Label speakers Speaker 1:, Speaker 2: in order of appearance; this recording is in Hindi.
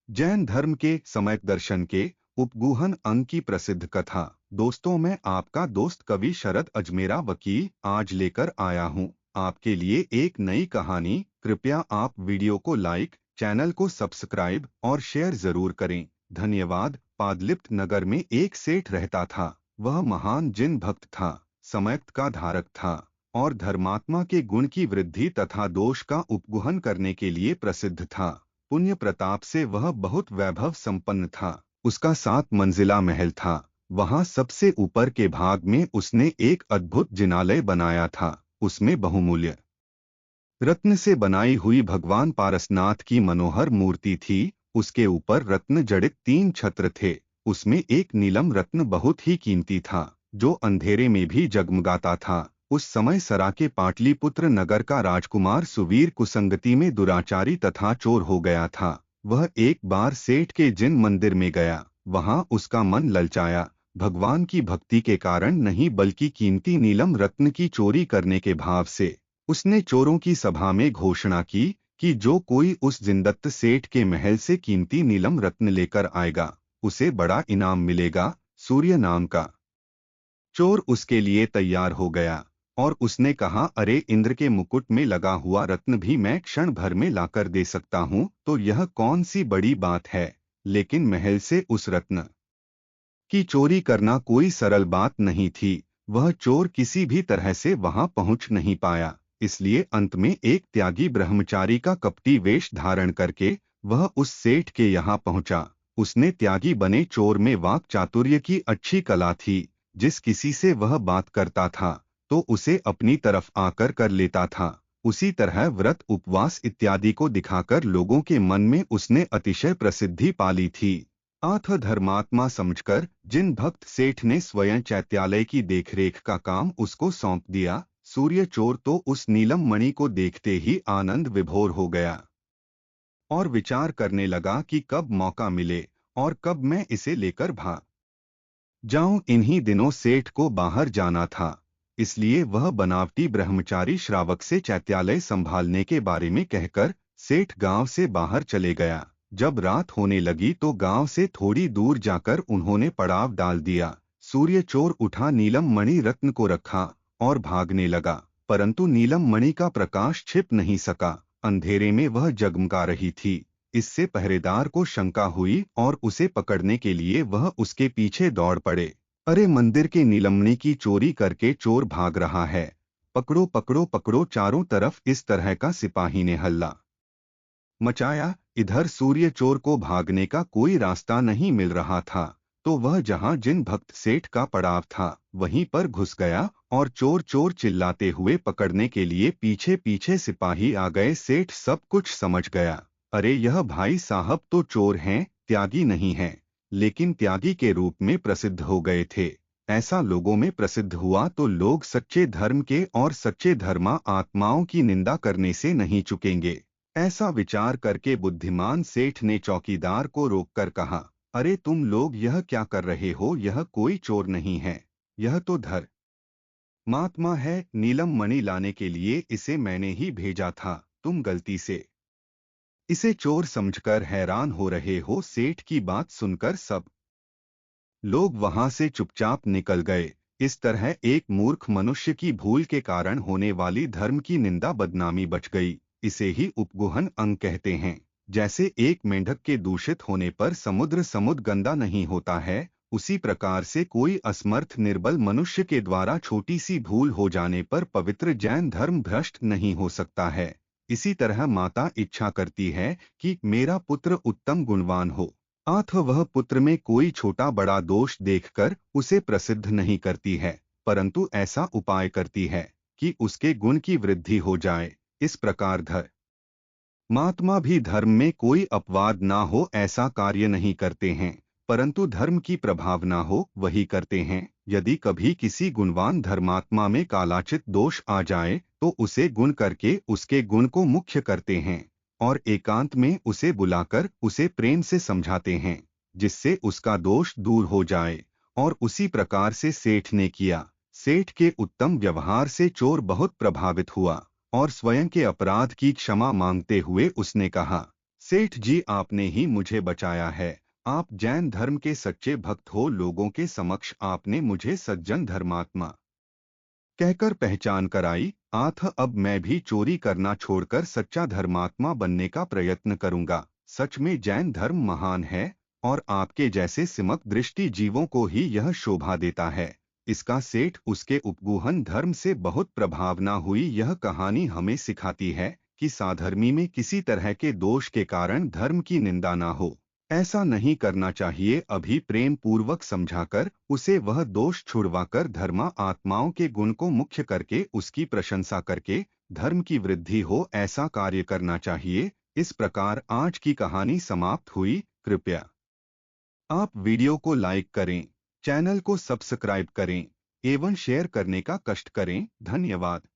Speaker 1: जैन धर्म के सम्यक दर्शन के उपगूहन अंग की प्रसिद्ध कथा। दोस्तों, मैं आपका दोस्त कवि शरद अजमेरा वकील आज लेकर आया हूँ आपके लिए एक नई कहानी। कृपया आप वीडियो को लाइक, चैनल को सब्सक्राइब और शेयर जरूर करें। धन्यवाद। पादलिप्त नगर में एक सेठ रहता था। वह महान जिन भक्त था, सम्यक का धारक था और धर्मात्मा के गुण की वृद्धि तथा दोष का उपगूहन करने के लिए प्रसिद्ध था। पुण्य प्रताप से वह बहुत वैभव संपन्न था। उसका 7 मंजिला महल था। वहां सबसे ऊपर के भाग में उसने एक अद्भुत जिनालय बनाया था। उसमें बहुमूल्य रत्न से बनाई हुई भगवान पारसनाथ की मनोहर मूर्ति थी। उसके ऊपर रत्न जड़ित 3 छत्र थे। उसमें एक नीलम रत्न बहुत ही कीमती था, जो अंधेरे में भी जगमगाता था। उस समय सराके पाटलिपुत्र नगर का राजकुमार सुवीर कुसंगति में दुराचारी तथा चोर हो गया था। वह एक बार सेठ के जिन मंदिर में गया। वहां उसका मन ललचाया। भगवान की भक्ति के कारण नहीं, बल्कि कीमती नीलम रत्न की चोरी करने के भाव से उसने चोरों की सभा में घोषणा की कि जो कोई उस जिनदत्त सेठ के महल से कीमती नीलम रत्न लेकर आएगा, उसे बड़ा इनाम मिलेगा। सूर्य नाम का चोर उसके लिए तैयार हो गया और उसने कहा, अरे इंद्र के मुकुट में लगा हुआ रत्न भी मैं क्षण भर में लाकर दे सकता हूँ, तो यह कौन सी बड़ी बात है। लेकिन महल से उस रत्न की चोरी करना कोई सरल बात नहीं थी। वह चोर किसी भी तरह से वहां पहुंच नहीं पाया। इसलिए अंत में एक त्यागी ब्रह्मचारी का कपटी वेश धारण करके वह उस सेठ के यहाँ पहुंचा। उसने त्यागी बने चोर में वाक चातुर्य की अच्छी कला थी। जिस किसी से वह बात करता था तो उसे अपनी तरफ आकर कर लेता था। उसी तरह व्रत, उपवास इत्यादि को दिखाकर लोगों के मन में उसने अतिशय प्रसिद्धि पाली थी। आठ धर्मात्मा समझकर जिन भक्त सेठ ने स्वयं चैत्यालय की देखरेख का काम उसको सौंप दिया। सूर्य चोर तो उस नीलम मणि को देखते ही आनंद विभोर हो गया और विचार करने लगा कि कब मौका मिले और कब मैं इसे लेकर भाग जाऊं। इन्हीं दिनों सेठ को बाहर जाना था, इसलिए वह बनावटी ब्रह्मचारी श्रावक से चैत्यालय संभालने के बारे में कहकर सेठ गांव से बाहर चले गया। जब रात होने लगी तो गांव से थोड़ी दूर जाकर उन्होंने पड़ाव डाल दिया। सूर्य चोर उठा, नीलम मणि रत्न को रखा और भागने लगा, परंतु नीलम मणि का प्रकाश छिप नहीं सका। अंधेरे में वह जगमगा रही थी। इससे पहरेदार को शंका हुई और उसे पकड़ने के लिए वह उसके पीछे दौड़ पड़े। अरे, मंदिर के नीलमणि की चोरी करके चोर भाग रहा है, पकड़ो पकड़ो पकड़ो। चारों तरफ इस तरह का सिपाही ने हल्ला मचाया। इधर सूर्य चोर को भागने का कोई रास्ता नहीं मिल रहा था, तो वह जहां जिन भक्त सेठ का पड़ाव था वहीं पर घुस गया और चोर चोर चिल्लाते हुए पकड़ने के लिए पीछे पीछे सिपाही आ गए। सेठ सब कुछ समझ गया। अरे, यह भाई साहब तो चोर हैं, त्यागी नहीं हैं, लेकिन त्यागी के रूप में प्रसिद्ध हो गए थे। ऐसा लोगों में प्रसिद्ध हुआ तो लोग सच्चे धर्म के और सच्चे धर्मा आत्माओं की निंदा करने से नहीं चुकेंगे। ऐसा विचार करके बुद्धिमान सेठ ने चौकीदार को रोककर कहा, अरे तुम लोग यह क्या कर रहे हो। यह कोई चोर नहीं है, यह तो धर्मात्मा है। नीलम मणि लाने के लिए इसे मैंने ही भेजा था। तुम गलती से इसे चोर समझकर हैरान हो रहे हो। सेठ की बात सुनकर सब लोग वहां से चुपचाप निकल गए। इस तरह एक मूर्ख मनुष्य की भूल के कारण होने वाली धर्म की निंदा बदनामी बच गई। इसे ही उपगूहन अंग कहते हैं। जैसे एक मेंढक के दूषित होने पर समुद्र गंदा नहीं होता है, उसी प्रकार से कोई असमर्थ निर्बल मनुष्य के द्वारा छोटी सी भूल हो जाने पर पवित्र जैन धर्म भ्रष्ट नहीं हो सकता है। इसी तरह माता इच्छा करती है कि मेरा पुत्र उत्तम गुणवान हो, अतः वह पुत्र में कोई छोटा बड़ा दोष देखकर उसे प्रसिद्ध नहीं करती है, परंतु ऐसा उपाय करती है कि उसके गुण की वृद्धि हो जाए। इस प्रकार धर्मात्मा भी धर्म में कोई अपवाद ना हो ऐसा कार्य नहीं करते हैं, परंतु धर्म की प्रभाव ना हो वही करते हैं। यदि कभी किसी गुणवान धर्मात्मा में कालाचित दोष आ जाए तो उसे गुण करके उसके गुण को मुख्य करते हैं और एकांत में उसे बुलाकर उसे प्रेम से समझाते हैं, जिससे उसका दोष दूर हो जाए। और उसी प्रकार से सेठ ने किया। सेठ के उत्तम व्यवहार से चोर बहुत प्रभावित हुआ और स्वयं के अपराध की क्षमा मांगते हुए उसने कहा, सेठ जी, आपने ही मुझे बचाया है। आप जैन धर्म के सच्चे भक्त हो। लोगों के समक्ष आपने मुझे सज्जन धर्मात्मा कहकर पहचान कराई। अब मैं भी चोरी करना छोड़कर सच्चा धर्मात्मा बनने का प्रयत्न करूंगा। सच में जैन धर्म महान है, और आपके जैसे सिमक दृष्टि जीवों को ही यह शोभा देता है। इसका सेठ उसके उपगूहन धर्म से बहुत प्रभावना हुई। यह कहानी हमें सिखाती है कि साधर्मी में किसी तरह के दोष के कारण धर्म की निंदा ना हो। ऐसा नहीं करना चाहिए। अभी प्रेम पूर्वक समझाकर उसे वह दोष छुड़वाकर धर्मा आत्माओं के गुण को मुख्य करके उसकी प्रशंसा करके धर्म की वृद्धि हो, ऐसा कार्य करना चाहिए। इस प्रकार आज की कहानी समाप्त हुई। कृपया आप वीडियो को लाइक करें, चैनल को सब्सक्राइब करें एवं शेयर करने का कष्ट करें। धन्यवाद।